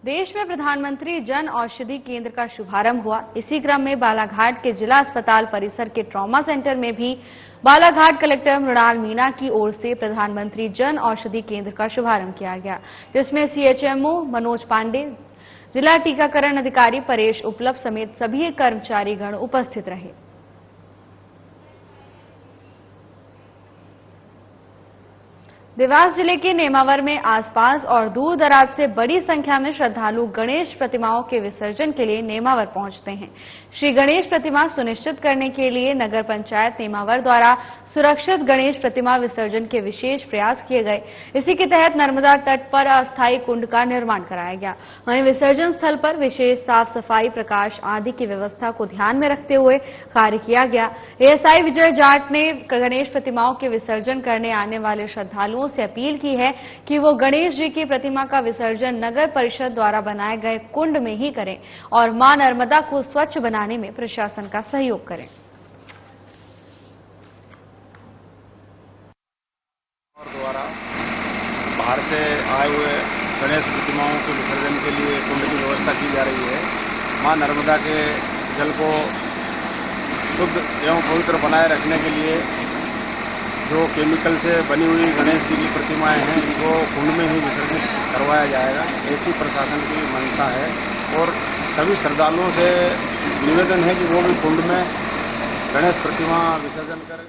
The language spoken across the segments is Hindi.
देश में प्रधानमंत्री जन औषधि केंद्र का शुभारंभ हुआ। इसी क्रम में बालाघाट के जिला अस्पताल परिसर के ट्रॉमा सेंटर में भी बालाघाट कलेक्टर मृणाल मीणा की ओर से प्रधानमंत्री जन औषधि केंद्र का शुभारंभ किया गया, जिसमें सीएचएमओ मनोज पांडे, जिला टीकाकरण अधिकारी परेश उपलब समेत सभी कर्मचारीगण उपस्थित रहे। देवास जिले के नेमावर में आसपास और दूर दराज से बड़ी संख्या में श्रद्धालु गणेश प्रतिमाओं के विसर्जन के लिए नेमावर पहुंचते हैं। श्री गणेश प्रतिमा सुनिश्चित करने के लिए नगर पंचायत नेमावर द्वारा सुरक्षित गणेश प्रतिमा विसर्जन के विशेष प्रयास किए गए। इसी के तहत नर्मदा तट पर अस्थायी कुंड का निर्माण कराया गया। वहीं विसर्जन स्थल पर विशेष साफ सफाई, प्रकाश आदि की व्यवस्था को ध्यान में रखते हुए कार्य किया गया। एएसआई विजय जाट ने गणेश प्रतिमाओं के विसर्जन करने आने वाले श्रद्धालुओं से अपील की है कि वो गणेश जी की प्रतिमा का विसर्जन नगर परिषद द्वारा बनाए गए कुंड में ही करें और मां नर्मदा को स्वच्छ बनाने में प्रशासन का सहयोग करें। द्वारा बाहर से आए हुए गणेश प्रतिमाओं के विसर्जन के लिए कुंड की व्यवस्था की जा रही है। मां नर्मदा के जल को शुद्ध एवं पवित्र बनाए रखने के लिए जो केमिकल से बनी हुई गणेश जी की प्रतिमाएं हैं, इनको कुंड में ही विसर्जित करवाया जाएगा, ऐसी प्रशासन की मंशा है। और सभी श्रद्धालुओं से निवेदन है कि वो भी कुंड में गणेश प्रतिमा विसर्जन करें।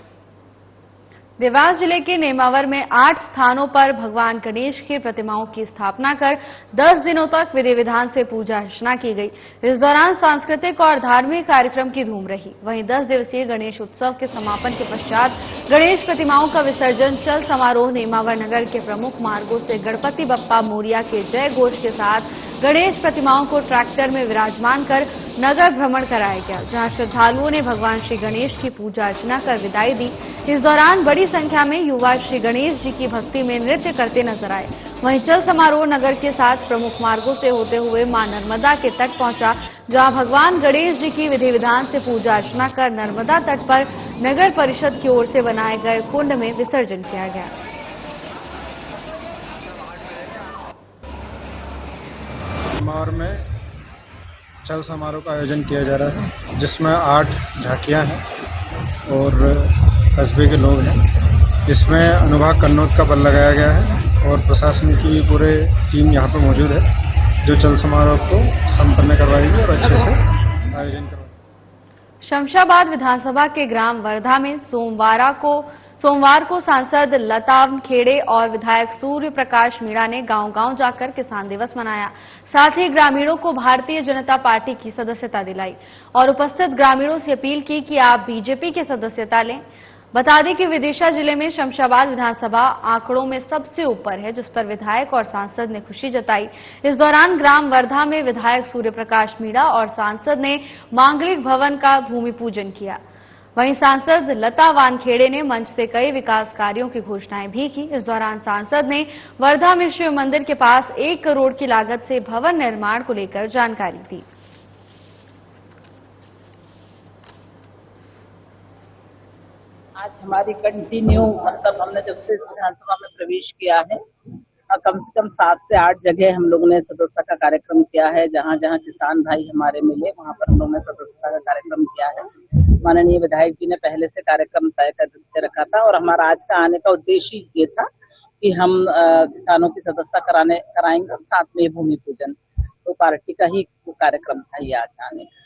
देवास जिले के नेमावर में 8 स्थानों पर भगवान गणेश की प्रतिमाओं की स्थापना कर 10 दिनों तक विधि विधान से पूजा अर्चना की गई। इस दौरान सांस्कृतिक और धार्मिक कार्यक्रम की धूम रही। वहीं 10 दिवसीय गणेश उत्सव के समापन के पश्चात गणेश प्रतिमाओं का विसर्जन चल समारोह नेमावर नगर के प्रमुख मार्गों से गणपति बप्पा मोरिया के जय घोष के साथ गणेश प्रतिमाओं को ट्रैक्टर में विराजमान कर नगर भ्रमण कराया गया, जहां श्रद्धालुओं ने भगवान श्री गणेश की पूजा अर्चना कर विदाई दी। इस दौरान बड़ी संख्या में युवा श्री गणेश जी की भक्ति में नृत्य करते नजर आए। वहीं चल समारोह नगर के साथ प्रमुख मार्गों से होते हुए मां नर्मदा के तट पहुंचा, जहां भगवान गणेश जी की विधि विधान से पूजा अर्चना कर नर्मदा तट पर नगर परिषद की ओर से बनाए गए कुंड में विसर्जन किया गया। नेमावर में चल समारोह का आयोजन किया जा रहा है, जिसमें 8 झांकियां हैं और कस्बे के लोग हैं। इसमें अनुभाग कन्नौज का बल लगाया गया है और प्रशासन की पूरे टीम यहाँ पर मौजूद है, जो चल समारोह को संपन्न करवाएगी और अच्छे से आयोजन करवाएगी। शमशाबाद विधानसभा के ग्राम वर्धा में सोमवार को सांसद लता वानखेड़े और विधायक सूर्य प्रकाश मीणा ने गांव-गांव जाकर किसान दिवस मनाया। साथ ही ग्रामीणों को भारतीय जनता पार्टी की सदस्यता दिलाई और उपस्थित ग्रामीणों से अपील की कि आप बीजेपी की सदस्यता लें। बता दें कि विदिशा जिले में शमशाबाद विधानसभा आंकड़ों में सबसे ऊपर है, जिस पर विधायक और सांसद ने खुशी जताई। इस दौरान ग्राम वर्धा में विधायक सूर्य प्रकाश मीणा और सांसद ने मांगलिक भवन का भूमि पूजन किया। वहीं सांसद लता वानखेड़े ने मंच से कई विकास कार्यों की घोषणाएं भी की। इस दौरान सांसद ने वर्धा में शिव मंदिर के पास 1 करोड़ की लागत से भवन निर्माण को लेकर जानकारी दी। आज हमारी कंटिन्यू मतलब हमने जब से विधानसभा में प्रवेश किया है, कम से कम 7 से 8 जगह हम लोगों ने सदस्यता का कार्यक्रम किया है। जहां जहां किसान भाई हमारे मिले, वहां पर हम लोगों ने सदस्यता का कार्यक्रम किया है। माननीय विधायक जी ने पहले से कार्यक्रम तय करके रखा था और हमारा आज का आने का उद्देश्य ये था कि हम किसानों की सदस्यता कराएंगे और साथ में भूमि पूजन, तो पार्टी का ही कार्यक्रम था ये आज आने का।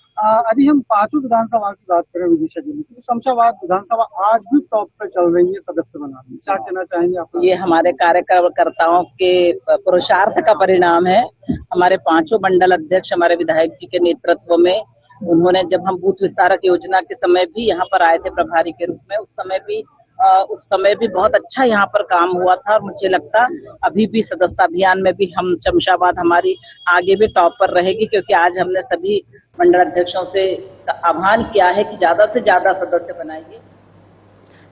यदि हम 5 विधानसभा की बात करें विदिशा जिले की, तो शमशाबाद विधानसभा आज भी टॉप पे चल रही है सदस्य बनाने। क्या कहना चाहेंगे आप? ये हमारे कार्यकर्ताओं के पुरुषार्थ का परिणाम है। हमारे 5 मंडल अध्यक्ष हमारे विधायक जी के नेतृत्व में, उन्होंने जब हम बूथ विस्तारक योजना के समय भी यहाँ पर आए थे प्रभारी के रूप में, उस समय भी बहुत अच्छा यहाँ पर काम हुआ था। और मुझे लगता अभी भी सदस्यता अभियान में भी हम शमशाबाद हमारी आगे भी टॉप पर रहेगी, क्योंकि आज हमने सभी मंडल अध्यक्षों से आह्वान किया है कि ज्यादा से ज्यादा सदस्य बनाइए।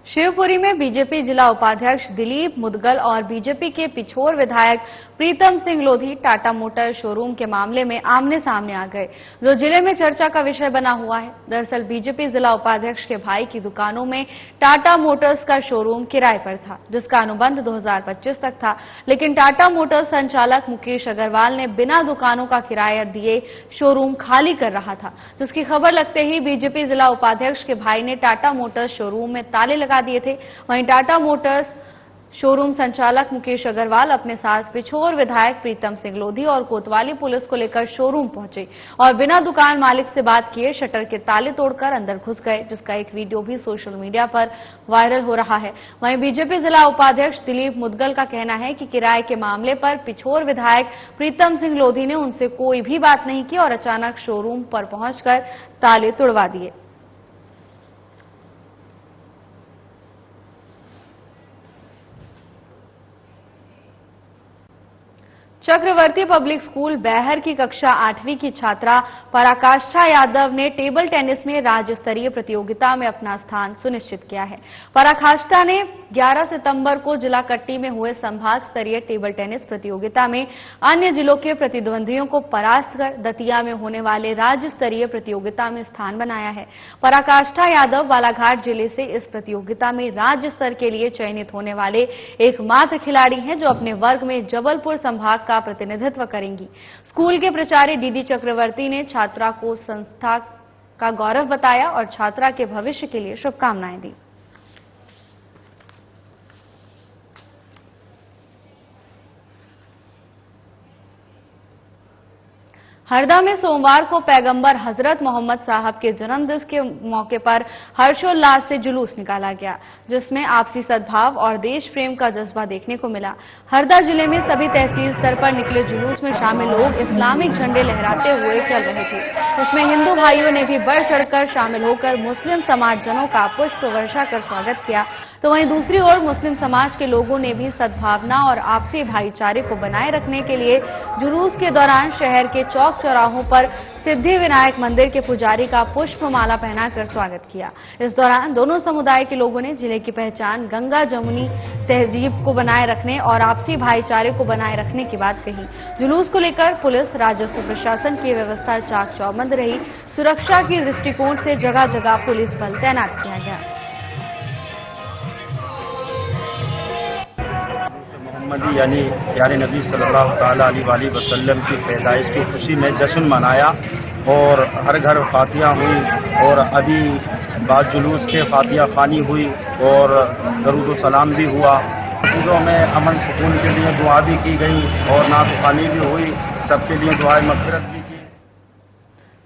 शिवपुरी में बीजेपी जिला उपाध्यक्ष दिलीप मुदगल और बीजेपी के पिछोर विधायक प्रीतम सिंह लोधी टाटा मोटर शोरूम के मामले में आमने सामने आ गए, जो जिले में चर्चा का विषय बना हुआ है। दरअसल बीजेपी जिला उपाध्यक्ष के भाई की दुकानों में टाटा मोटर्स का शोरूम किराए पर था, जिसका अनुबंध 2025 तक था, लेकिन टाटा मोटर्स संचालक मुकेश अग्रवाल ने बिना दुकानों का किराया दिए शोरूम खाली कर रहा था, जिसकी खबर लगते ही बीजेपी जिला उपाध्यक्ष के भाई ने टाटा मोटर्स शोरूम में ताले लगा दिए थे। वहीं टाटा मोटर्स शोरूम संचालक मुकेश अग्रवाल अपने साथ पिछोर विधायक प्रीतम सिंह लोधी और कोतवाली पुलिस को लेकर शोरूम पहुंचे और बिना दुकान मालिक से बात किए शटर के ताले तोड़कर अंदर घुस गए, जिसका एक वीडियो भी सोशल मीडिया पर वायरल हो रहा है। वहीं बीजेपी जिला उपाध्यक्ष दिलीप मुदगल का कहना है कि किराए के मामले पर पिछोर विधायक प्रीतम सिंह लोधी ने उनसे कोई भी बात नहीं की और अचानक शोरूम पर पहुंचकर ताले तोड़वा दिए। चक्रवर्ती पब्लिक स्कूल बैहर की कक्षा 8वीं की छात्रा पराकाष्ठा यादव ने टेबल टेनिस में राज्य स्तरीय प्रतियोगिता में अपना स्थान सुनिश्चित किया है। पराकाष्ठा ने 11 सितंबर को जिला कट्टी में हुए संभाग स्तरीय टेबल टेनिस प्रतियोगिता में अन्य जिलों के प्रतिद्वंदियों को परास्त कर दतिया में होने वाले राज्य स्तरीय प्रतियोगिता में स्थान बनाया है। पराकाष्ठा यादव बालाघाट जिले से इस प्रतियोगिता में राज्य स्तर के लिए चयनित होने वाले एकमात्र खिलाड़ी हैं, जो अपने वर्ग में जबलपुर संभाग का प्रतिनिधित्व करेंगी। स्कूल के प्राचार्य डीडी चक्रवर्ती ने छात्रा को संस्था का गौरव बताया और छात्रा के भविष्य के लिए शुभकामनाएं दी। हरदा में सोमवार को पैगंबर हजरत मोहम्मद साहब के जन्मदिन के मौके पर हर्षोल्लास से जुलूस निकाला गया, जिसमें आपसी सद्भाव और देश प्रेम का जज्बा देखने को मिला। हरदा जिले में सभी तहसील स्तर पर निकले जुलूस में शामिल लोग इस्लामिक झंडे लहराते हुए चल रहे थे। इसमें हिंदू भाइयों ने भी बढ़ चढ़कर शामिल होकर मुस्लिम समाजजनों का पुष्प वर्षा कर स्वागत किया, तो वहीं दूसरी ओर मुस्लिम समाज के लोगों ने भी सद्भावना और आपसी भाईचारे को बनाए रखने के लिए जुलूस के दौरान शहर के चौक चौराहों पर सिद्धि विनायक मंदिर के पुजारी का पुष्प माला पहनाकर स्वागत किया। इस दौरान दोनों समुदाय के लोगों ने जिले की पहचान गंगा जमुनी तहजीब को बनाए रखने और आपसी भाईचारे को बनाए रखने की बात कही। जुलूस को लेकर पुलिस राजस्व प्रशासन की व्यवस्था चाक चौबंद रही। सुरक्षा की दृष्टिकोण से जगह जगह पुलिस बल तैनात किया गया। मोहम्मदी यानी प्यारे नबी सल्लल्लाहु अलैहि वसल्लम की पैदाइश की खुशी में जश्न मनाया और हर घर फातिहा हुई और अभी बाद जुलूस के फातिहा खानी हुई और दरूद सलाम भी हुआ। चीज़ों में अमन सुकून के लिए दुआ भी की गई और नातखानी भी हुई, सबके लिए दुआए मग़फ़िरत भी की।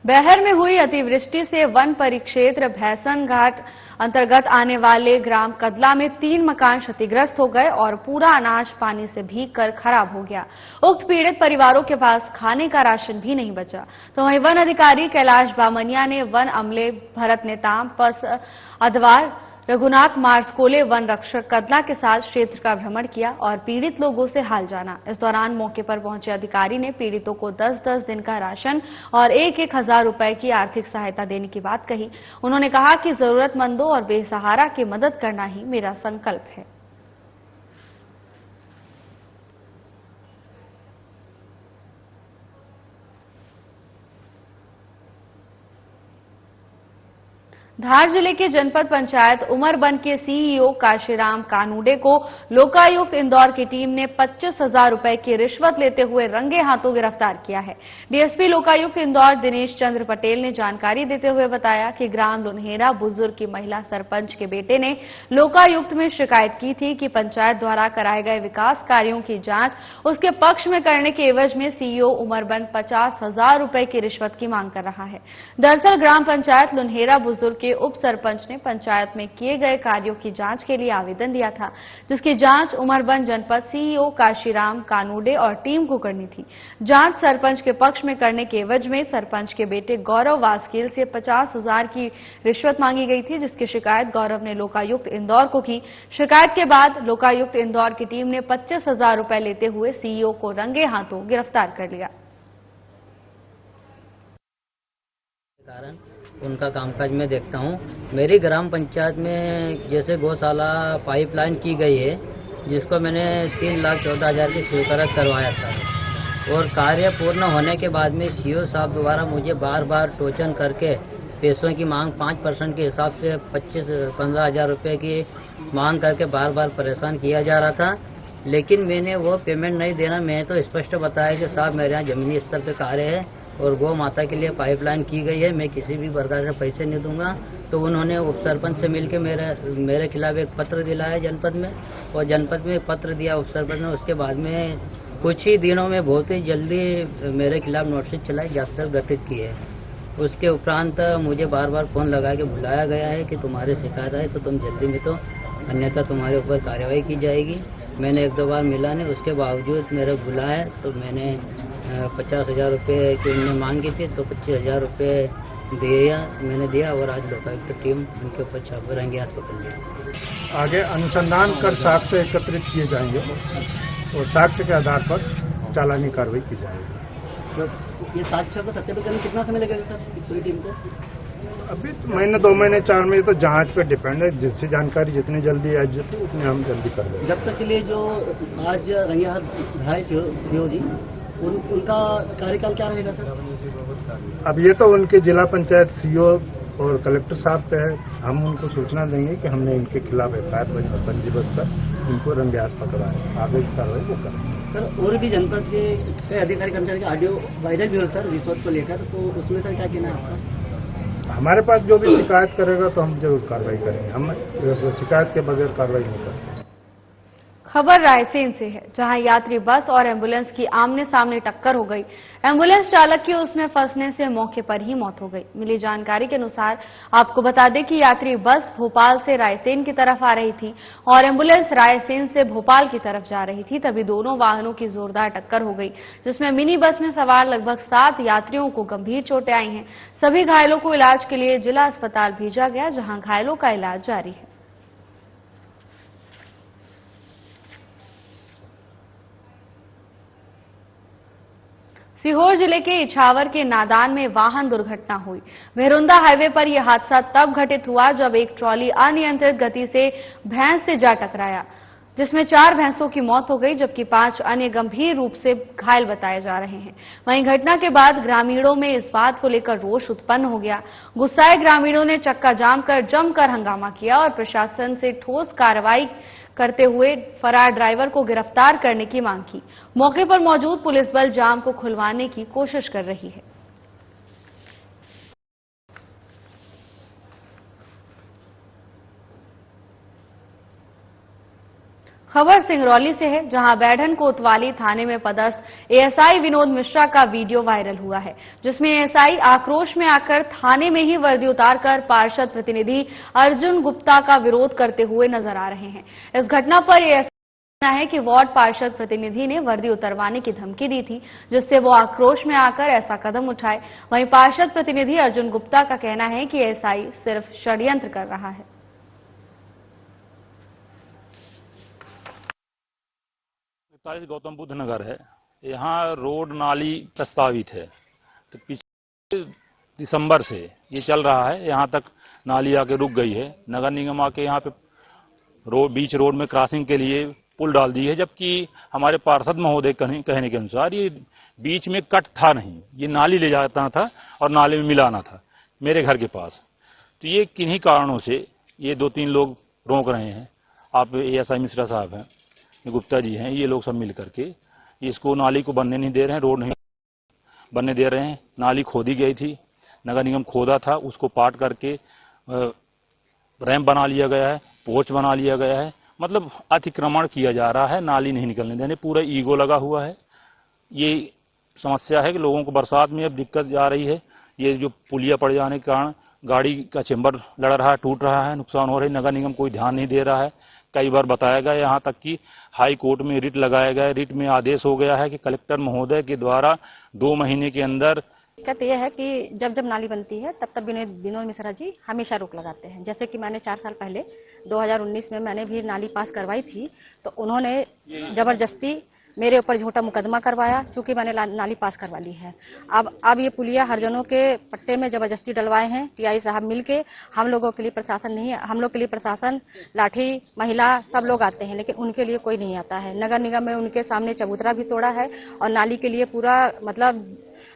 बैहर में हुई अतिवृष्टि से वन परिक्षेत्र भैसन घाट अंतर्गत आने वाले ग्राम कदला में 3 मकान क्षतिग्रस्त हो गए और पूरा अनाज पानी से भीगकर खराब हो गया। उक्त पीड़ित परिवारों के पास खाने का राशन भी नहीं बचा। तो वहीं वन अधिकारी कैलाश बामनिया ने वन अमले भरत नेताम पस अधवार रघुनाथ मार्सकोले वन रक्षक कदला के साथ क्षेत्र का भ्रमण किया और पीड़ित लोगों से हाल जाना। इस दौरान मौके पर पहुंचे अधिकारी ने पीड़ितों को 10-10 दिन का राशन और 1-1 हजार रुपए की आर्थिक सहायता देने की बात कही। उन्होंने कहा कि जरूरतमंदों और बेसहारा की मदद करना ही मेरा संकल्प है। धार जिले के जनपद पंचायत उमरबन के सीईओ काशीराम कानूडे को लोकायुक्त इंदौर की टीम ने 25,000 रुपए की रिश्वत लेते हुए रंगे हाथों गिरफ्तार किया है। डीएसपी लोकायुक्त इंदौर दिनेश चंद्र पटेल ने जानकारी देते हुए बताया कि ग्राम लुन्हेरा बुजुर्ग की महिला सरपंच के बेटे ने लोकायुक्त में शिकायत की थी कि पंचायत द्वारा कराए गए विकास कार्यों की जांच उसके पक्ष में करने के एवज में सीईओ उमरबन 50,000 रुपए की रिश्वत की मांग कर रहा है। दरअसल ग्राम पंचायत लुन्हेरा बुजुर्ग के उप सरपंच ने पंचायत में किए गए कार्यों की जांच के लिए आवेदन दिया था, जिसकी जांच उमरबन जनपद सीईओ काशीराम कानूडे और टीम को करनी थी। जांच सरपंच के पक्ष में करने के एवज में सरपंच के बेटे गौरव वास्कील से 50,000 की रिश्वत मांगी गई थी, जिसकी शिकायत गौरव ने लोकायुक्त इंदौर को की। शिकायत के बाद लोकायुक्त इंदौर की टीम ने 25,000 रुपए लेते हुए सीईओ को रंगे हाथों गिरफ्तार कर लिया। उनका कामकाज मैं देखता हूँ। मेरी ग्राम पंचायत में जैसे गौशाला पाइपलाइन की गई है, जिसको मैंने 3,14,000 की स्वीकृत करवाया था, और कार्य पूर्ण होने के बाद में सीओ साहब द्वारा मुझे बार बार टोचन करके पैसों की मांग 5% के हिसाब से 15 हज़ार रुपये की मांग करके बार बार परेशान किया जा रहा था। लेकिन मैंने वो पेमेंट नहीं देना। मैं तो स्पष्ट बताया कि साहब मेरे यहाँ जमीनी स्तर पे कार्य है और गौ माता के लिए पाइपलाइन की गई है, मैं किसी भी प्रकार से पैसे नहीं दूंगा। तो उन्होंने उप सरपंच से मिलकर मेरे खिलाफ एक पत्र दिलाया जनपद में, और जनपद में पत्र दिया उप सरपंच ने। उसके बाद में कुछ ही दिनों में बहुत ही जल्दी मेरे खिलाफ नोटिस चलाई, जांच गठित की है। उसके उपरांत मुझे बार बार फोन लगा के बुलाया गया है कि तुम्हारे शिकायत है तो तुम जल्दी में, तो अन्यथा तुम्हारे ऊपर कार्रवाई की जाएगी। मैंने 1-2 बार मिला नहीं, उसके बावजूद मेरे बुलाया तो मैंने 50,000 रुपये की उनने मांग की थी, तो 25,000 रुपये मैंने दिया, और आज लोकायुक्त टीम उनके ऊपर छापेमारी हाथ पकड़ लिया। आगे अनुसंधान कर साक्ष्य एकत्रित किए जाएंगे और साक्ष्य के आधार पर चालानी कार्रवाई की जाएगी। ये साक्ष्य को सत्यापित करने में कितना समय लगेगा सर पूरी टीम को? अभी तो महीने 2 महीने 4 महीने तो जांच पे डिपेंड है। जिससे जानकारी जितनी जल्दी आ जाती उतनी हम जल्दी कर देंगे। जब तक के लिए जो आज रंगे हाथ धराए सीओ जी, उनका कार्यकाल क्या रहेगा सर? अब ये तो उनके जिला पंचायत सीओ और कलेक्टर साहब पे है। हम उनको सूचना देंगे कि हमने इनके खिलाफ एफआईआर पंजीबद्ध कर इनको रंगे हाथ पकड़ा है, आगे की कार्रवाई वो करेंगे। सर और भी जनपद के कई अधिकारी कर्मचारी का ऑडियो वायरल भी हो सर रिश्वत को लेकर, तो उसमें सर क्या कहना है आपका? हमारे पास जो भी शिकायत करेगा तो हम जरूर कार्रवाई करेंगे। हम शिकायत के बगैर कार्रवाई नहीं करते। खबर रायसेन से है, जहां यात्री बस और एम्बुलेंस की आमने सामने टक्कर हो गई। एम्बुलेंस चालक की उसमें फंसने से मौके पर ही मौत हो गई। मिली जानकारी के अनुसार आपको बता दें कि यात्री बस भोपाल से रायसेन की तरफ आ रही थी और एम्बुलेंस रायसेन से भोपाल की तरफ जा रही थी। तभी दोनों वाहनों की जोरदार टक्कर हो गई, जिसमें मिनी बस में सवार लगभग 7 यात्रियों को गंभीर चोटें आई हैं। सभी घायलों को इलाज के लिए जिला अस्पताल भेजा गया, जहां घायलों का इलाज जारी है। सीहोर जिले के इछावर के नादान में वाहन दुर्घटना हुई। मेहरुंदा हाईवे पर यह हादसा तब घटित हुआ जब एक ट्रॉली अनियंत्रित गति से भैंस से जा टकराया, जिसमें 4 भैंसों की मौत हो गई, जबकि 5 अन्य गंभीर रूप से घायल बताए जा रहे हैं। वहीं घटना के बाद ग्रामीणों में इस बात को लेकर रोष उत्पन्न हो गया। गुस्साए ग्रामीणों ने चक्का जाम कर जमकर हंगामा किया और प्रशासन से ठोस कार्रवाई करते हुए फरार ड्राइवर को गिरफ्तार करने की मांग की। मौके पर मौजूद पुलिस बल जाम को खुलवाने की कोशिश कर रही है। खबर सिंगरौली से है, जहां बैढन कोतवाली थाने में पदस्थ एएसआई विनोद मिश्रा का वीडियो वायरल हुआ है, जिसमें एएसआई आक्रोश में आकर थाने में ही वर्दी उतारकर पार्षद प्रतिनिधि अर्जुन गुप्ता का विरोध करते हुए नजर आ रहे हैं। इस घटना पर एएसआई का कहना है कि वार्ड पार्षद प्रतिनिधि ने वर्दी उतरवाने की धमकी दी थी, जिससे वो आक्रोश में आकर ऐसा कदम उठाए। वहीं पार्षद प्रतिनिधि अर्जुन गुप्ता का कहना है कि एएसआई सिर्फ षड्यंत्र कर रहा है। गौतम बुद्ध नगर है, यहाँ रोड नाली प्रस्तावित है, तो पिछले दिसंबर से ये चल रहा है। यहाँ तक नाली आके रुक गई है। नगर निगम आके यहाँ पे बीच रोड में क्रॉसिंग के लिए पुल डाल दी है, जबकि हमारे पार्षद महोदय कहने के अनुसार ये बीच में कट था नहीं, ये नाली ले जाना था और नाले में मिलाना था मेरे घर के पास। तो ये किन्हीं कारणों से ये 2-3 लोग रोक रहे हैं। आप एएसआई मिश्रा साहब हैं, गुप्ता जी हैं, ये लोग सब मिल करके इसको नाली को बनने नहीं दे रहे हैं, रोड नहीं बनने दे रहे हैं। नाली खोदी गई थी, नगर निगम खोदा था, उसको पाट करके रैंप बना लिया गया है, पोर्च बना लिया गया है। मतलब अतिक्रमण किया जा रहा है, नाली नहीं निकलने देने, पूरा ईगो लगा हुआ है। ये समस्या है कि लोगों को बरसात में अब दिक्कत जा रही है। ये जो पुलिया पड़ जाने के कारण गाड़ी का चेम्बर लड़ रहा है, टूट रहा है, नुकसान हो रहा है। नगर निगम कोई ध्यान नहीं दे रहा है। कई बार बताया गया, यहाँ तक कि हाई कोर्ट में रिट लगाया गया। रिट में आदेश हो गया है कि कलेक्टर महोदय के द्वारा 2 महीने के अंदर। दिक्कत यह है कि जब जब नाली बनती है तब विनोद मिश्रा जी हमेशा रोक लगाते हैं। जैसे कि मैंने 4 साल पहले 2019 में मैंने भी नाली पास करवाई थी, तो उन्होंने जबरदस्ती मेरे ऊपर झूठा मुकदमा करवाया, चूंकि मैंने नाली पास करवा ली है। अब ये पुलिया हरिजनों के पट्टे में जबरदस्ती डलवाए हैं। टीआई साहब मिलके, हम लोगों के लिए प्रशासन नहीं है, हम लोग के लिए प्रशासन, लाठी, महिला सब लोग आते हैं, लेकिन उनके लिए कोई नहीं आता है। नगर निगम में उनके सामने चबूतरा भी तोड़ा है और नाली के लिए पूरा मतलब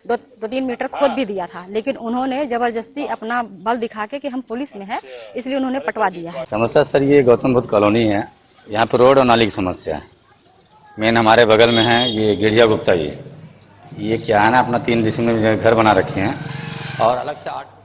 2-3 मीटर खोद भी दिया था, लेकिन उन्होंने जबरदस्ती अपना बल दिखा के कि हम पुलिस में है, इसलिए उन्होंने पटवा दिया है। समस्या सर ये गौतम बुद्ध कॉलोनी है, यहाँ पर रोड और नाली की समस्या है। मेन हमारे बगल में है ये गिरजा गुप्ता जी, ये क्या है ना अपना 3 डिसमिल में घर बना रखे हैं और अलग से 8।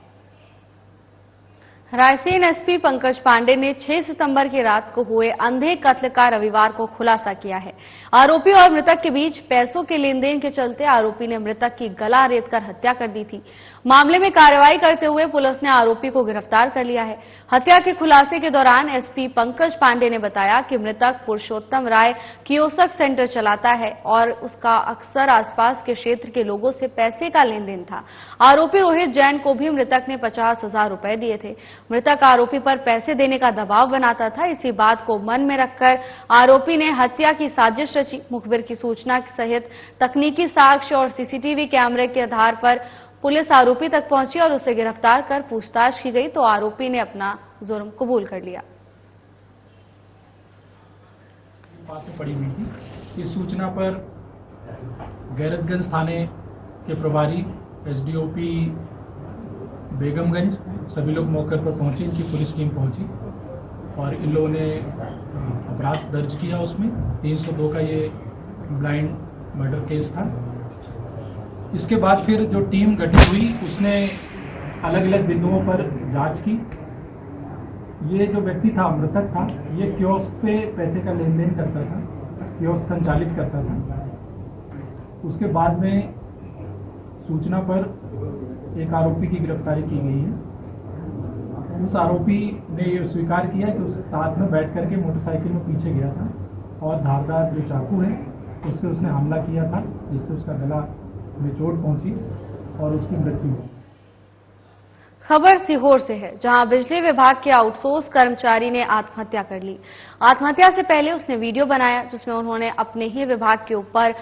रायसेन एसपी पंकज पांडे ने 6 सितंबर की रात को हुए अंधे कत्ल का रविवार को खुलासा किया है। आरोपी और मृतक के बीच पैसों के लेन देन के चलते आरोपी ने मृतक की गला रेतकर हत्या कर दी थी। मामले में कार्रवाई करते हुए पुलिस ने आरोपी को गिरफ्तार कर लिया है। हत्या के खुलासे के दौरान एसपी पंकज पांडे ने बताया कि मृतक पुरुषोत्तम राय कियोस्क सेंटर चलाता है और उसका अक्सर आसपास के क्षेत्र के लोगों से पैसे का लेन देन था। आरोपी रोहित जैन को भी मृतक ने 50,000 रुपए दिए थे। मृतक आरोपी पर पैसे देने का दबाव बनाता था। इसी बात को मन में रखकर आरोपी ने हत्या की साजिश रची। मुखबिर की सूचना सहित तकनीकी साक्ष्य और सीसीटीवी कैमरे के आधार पर पुलिस आरोपी तक पहुंची और उसे गिरफ्तार कर पूछताछ की गई तो आरोपी ने अपना जुर्म कबूल कर लिया। पास में पड़ी हुई थी। इस सूचना पर गैरतगंज थाने के प्रभारी एसडीओपी बेगमगंज सभी लोग मौके पर पहुंचे, इनकी पुलिस टीम पहुंची और इन लोगों ने अपराध दर्ज किया। उसमें 302 का ये ब्लाइंड मर्डर केस था। इसके बाद फिर जो टीम गठित हुई उसने अलग अलग बिंदुओं पर जांच की। ये जो व्यक्ति था, मृतक था, ये कियोस्क पे पैसे का लेन देन करता था, कियोस्क संचालित करता था। उसके बाद में सूचना पर एक आरोपी की गिरफ्तारी की गई है। उस आरोपी ने ये स्वीकार किया कि उस साथ में बैठ करके मोटरसाइकिल में पीछे गया था और धारदार जो चाकू है उससे उसने हमला किया था, जिससे उसका गला में चोट पहुंची और उसकी मृत्यु हुई। खबर सीहोर से है, जहां बिजली विभाग के आउटसोर्स कर्मचारी ने आत्महत्या कर ली। आत्महत्या से पहले उसने वीडियो बनाया जिसमें उन्होंने अपने ही विभाग के ऊपर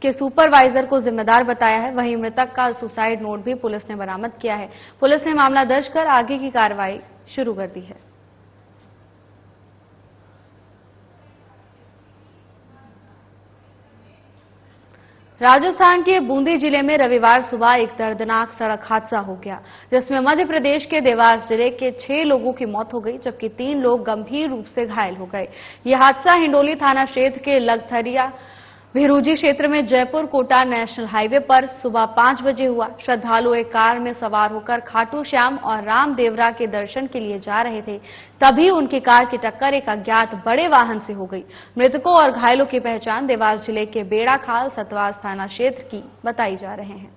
के सुपरवाइजर को जिम्मेदार बताया है। वहीं मृतक का सुसाइड नोट भी पुलिस ने बरामद किया है। पुलिस ने मामला दर्ज कर आगे की कार्रवाई शुरू कर दी है। राजस्थान के बूंदी जिले में रविवार सुबह एक दर्दनाक सड़क हादसा हो गया, जिसमें मध्य प्रदेश के देवास जिले के 6 लोगों की मौत हो गई, जबकि 3 लोग गंभीर रूप से घायल हो गए। यह हादसा हिंडोली थाना क्षेत्र के लगथरिया भिरूजी क्षेत्र में जयपुर कोटा नेशनल हाईवे पर सुबह 5 बजे हुआ। श्रद्धालु एक कार में सवार होकर खाटू श्याम और रामदेवरा के दर्शन के लिए जा रहे थे, तभी उनकी कार की टक्कर एक अज्ञात बड़े वाहन से हो गई। मृतकों और घायलों की पहचान देवास जिले के बेड़ाखाल सतवास थाना क्षेत्र की बताई जा रहे हैं।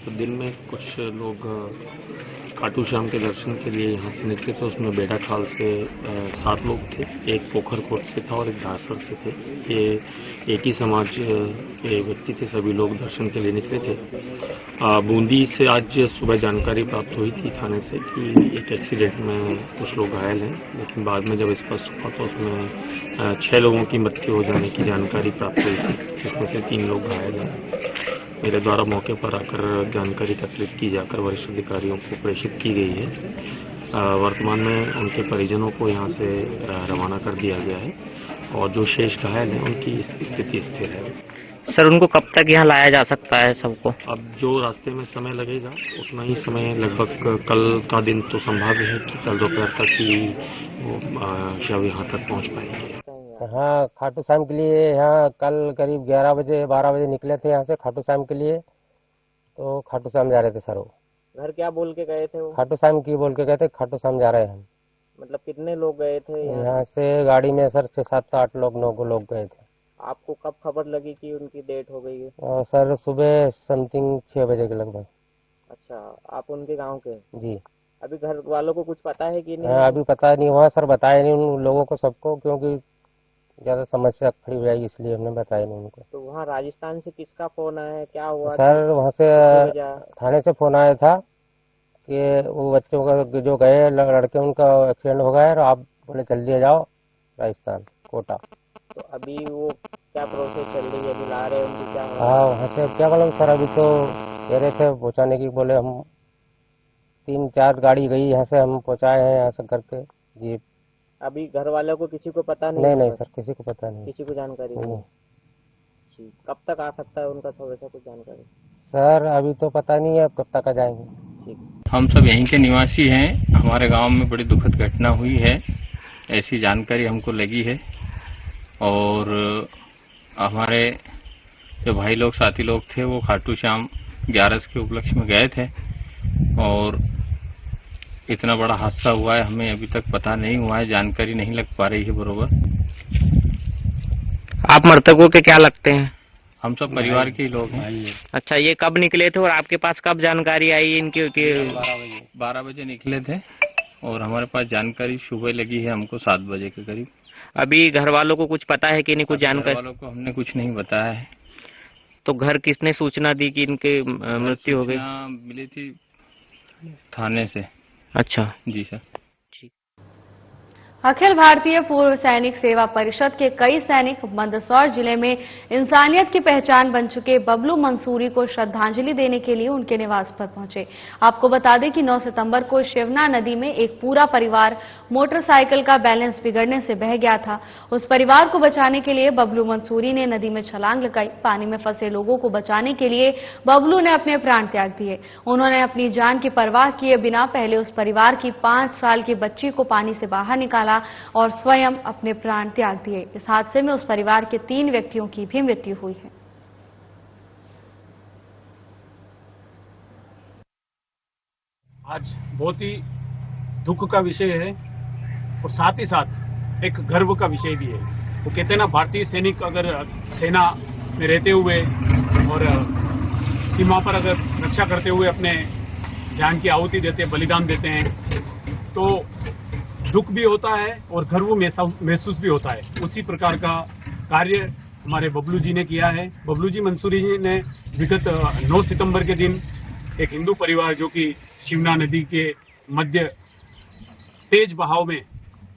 तो दिन में कुछ लोग खाटू श्याम के दर्शन के लिए यहाँ से निकले थे। उसमें बेड़ाखाल से 7 लोग थे, एक पोखरकोट से था और एक धारसर से थे। ये एक ही समाज के व्यक्ति थे, सभी लोग दर्शन के लिए निकले थे। बूंदी से आज सुबह जानकारी प्राप्त हुई थी थाने से कि एक एक्सीडेंट में कुछ लोग घायल हैं, लेकिन बाद में जब स्पष्ट हुआ तो उसमें 6 लोगों की मृत्यु हो जाने की जानकारी प्राप्त हुई थी, जिसमें से 3 लोग घायल हैं। मेरे द्वारा मौके पर आकर जानकारी एकत्रित की जाकर वरिष्ठ अधिकारियों को प्रेषित की गई है। वर्तमान में उनके परिजनों को यहाँ से रवाना कर दिया गया है और जो शेष घायल हैं उनकी स्थिति स्थिर है। सर, उनको कब तक यहाँ लाया जा सकता है सबको? अब जो रास्ते में समय लगेगा उतना ही समय, लगभग कल का दिन तो संभाव्य है कि कल दोपहर तक ही वो शव यहाँ तक पहुँच पाएंगे। हाँ, खाटू श्याम के लिए यहाँ कल करीब 11 बजे 12 बजे निकले थे यहाँ से खाटू श्याम के लिए। तो खाटू श्याम जा रहे थे सर। वो घर क्या बोल के गए थे? वो खाटू श्याम की बोल के गए थे, खाटू श्याम जा रहे हैं हम। मतलब कितने लोग गए थे यहाँ से? गाड़ी में सर 6, 7, 8 लोग 9 लोग गए थे। आपको कब खबर लगी कि उनकी डेथ हो गई है? सर सुबह समथिंग 6 बजे के लगभग। अच्छा, आप उनके गाँव के? जी। अभी घर वालों को कुछ पता है कि नहीं? अभी पता नहीं, वहाँ सर बताया नहीं उन लोगों को सबको, क्योंकि ज्यादा समस्या खड़ी हो जाएगी इसलिए हमने बताया नहीं उनको। तो वहाँ राजस्थान से किसका फोन आया, क्या हुआ? सर वहाँ से थाने से फोन आया था कि वो बच्चों का जो गए लड़के उनका एक्सीडेंट हो गया है और आप बोले जल्दी आ जाओ, राजस्थान कोटा। तो अभी वो क्या प्रोसेस चल रही है, अभी ला रहे हैं उनकी क्या? हाँ वहाँ से क्या मालूम सर, अभी तो कह रहे थे पहुँचाने की, बोले हम 3-4 गाड़ी गई यहाँ से, हम पहुँचाए हैं यहाँ से करके जी। अभी घर वालों को किसी को पता नहीं? नहीं सर, किसी को पता नहीं, किसी को जानकारी नहीं। ठीक, कब तक आ सकता है उनका सब, ऐसा कुछ जानकारी? सर अभी तो पता नहीं है, अब कब तक आ जाएंगे। ठीक। हम सब यहीं के निवासी हैं। हमारे गांव में बड़ी दुखद घटना हुई है, ऐसी जानकारी हमको लगी है। और हमारे जो भाई लोग, साथी लोग थे, वो खाटू श्याम 11 के उपलक्ष्य में गए थे और इतना बड़ा हादसा हुआ है, हमें अभी तक पता नहीं हुआ है, जानकारी नहीं लग पा रही है बरोबर। आप मृतकों के क्या लगते हैं? हम सब परिवार के ही लोग हैं। अच्छा, ये कब निकले थे और आपके पास कब जानकारी आई इनकी? 12 बजे निकले थे और हमारे पास जानकारी सुबह लगी है हमको 7 बजे के करीब। अभी घर वालों को कुछ पता है कि नहीं, कुछ जानकारी? घर वालों को हमने कुछ नहीं बताया है। तो घर किसने सूचना दी कि इनके मृत्यु हो गई? मिली थी थाने से। अच्छा जी सर। अखिल भारतीय पूर्व सैनिक सेवा परिषद के कई सैनिक मंदसौर जिले में इंसानियत की पहचान बन चुके बबलू मंसूरी को श्रद्धांजलि देने के लिए उनके निवास पर पहुंचे। आपको बता दें कि 9 सितंबर को शिवना नदी में एक पूरा परिवार मोटरसाइकिल का बैलेंस बिगड़ने से बह गया था। उस परिवार को बचाने के लिए बबलू मंसूरी ने नदी में छलांग लगाई। पानी में फंसे लोगों को बचाने के लिए बबलू ने अपने प्राण त्याग दिए। उन्होंने अपनी जान की परवाह किए बिना पहले उस परिवार की 5 साल की बच्ची को पानी से बाहर निकाला और स्वयं अपने प्राण त्याग दिए। इस हादसे में उस परिवार के 3 व्यक्तियों की भी मृत्यु हुई है। आज बहुत ही दुख का विषय है और साथ ही साथ एक गर्व का विषय भी है। वो कहते हैं ना, भारतीय सैनिक अगर सेना में रहते हुए और सीमा पर अगर रक्षा करते हुए अपने जान की आहुति देते, बलिदान देते हैं, तो दुख भी होता है और गर्व महसूस भी होता है। उसी प्रकार का कार्य हमारे बबलू जी ने किया है। बबलू जी मंसूरी जी ने विगत 9 सितंबर के दिन एक हिंदू परिवार जो कि शिवना नदी के मध्य तेज बहाव में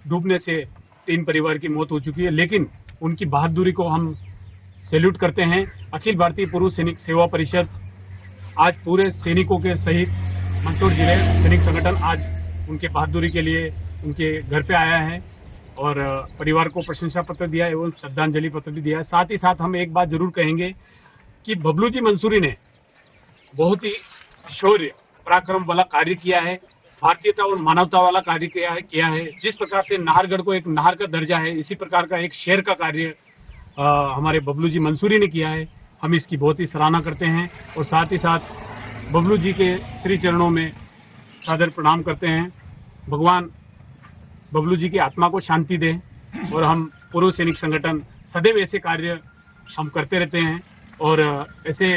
डूबने से 3 परिवार की मौत हो चुकी है, लेकिन उनकी बहादुरी को हम सैल्यूट करते हैं। अखिल भारतीय पूर्व सैनिक सेवा परिषद आज पूरे सैनिकों के सहित मंदसौर जिले सैनिक संगठन आज उनके बहादुरी के लिए उनके घर पे आया है और परिवार को प्रशंसा पत्र दिया एवं श्रद्धांजलि पत्र भी दिया है। साथ ही साथ हम एक बात जरूर कहेंगे कि बबलू जी मंसूरी ने बहुत ही शौर्य पराक्रम वाला कार्य किया है, भारतीयता और मानवता वाला कार्य किया है। जिस प्रकार से नाहरगढ़ को एक नाहर का दर्जा है, इसी प्रकार का एक शेर का कार्य हमारे बबलू जी मंसूरी ने किया है। हम इसकी बहुत ही सराहना करते हैं और साथ ही साथ बबलू जी के श्री चरणों में सादर प्रणाम करते हैं। भगवान बबलू जी की आत्मा को शांति दे और हम पूर्व सैनिक संगठन सदैव ऐसे कार्य हम करते रहते हैं और ऐसे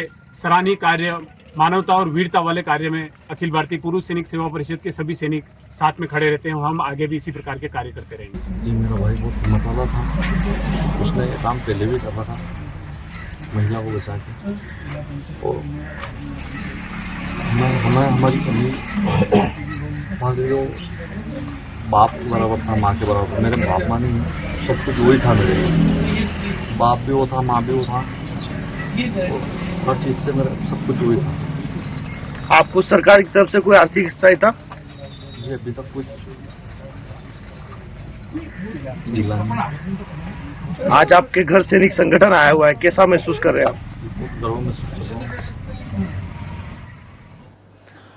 सराहनीय कार्य, मानवता और वीरता वाले कार्य में अखिल भारतीय पूर्व सैनिक सेवा परिषद के सभी सैनिक साथ में खड़े रहते हैं। हम आगे भी इसी प्रकार के कार्य करते रहेंगे। जी, मेरा भाई बहुत हिम्मत वाला था, उसने ये काम पहले भी करा था, महिला को बचा के। और हमारी कमी हमारे जो बाप के बराबर था, माँ के बराबर। मेरे बाप माँ नहीं है, सब कुछ वही था मेरे लिए। बाप भी वो था, माँ भी वो था, हर चीज से मेरा सब कुछ वही था। आपको सरकार की तरफ से कोई आर्थिक सहायता? जी अभी तक कुछ मिला नहीं। आज आपके घर सैनिक संगठन आया हुआ है, कैसा महसूस कर रहे हैं आप? गर्व महसूस कर रहे हैं।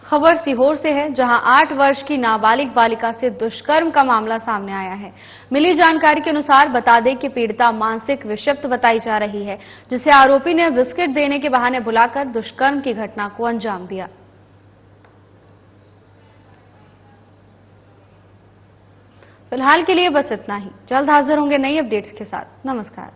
खबर सीहोर से है, जहां 8 वर्ष की नाबालिग बालिका से दुष्कर्म का मामला सामने आया है। मिली जानकारी के अनुसार बता दें कि पीड़िता मानसिक विक्षिप्त बताई जा रही है, जिसे आरोपी ने बिस्किट देने के बहाने बुलाकर दुष्कर्म की घटना को अंजाम दिया। फिलहाल के लिए बस इतना ही। जल्द हाजिर होंगे नई अपडेट्स के साथ। नमस्कार।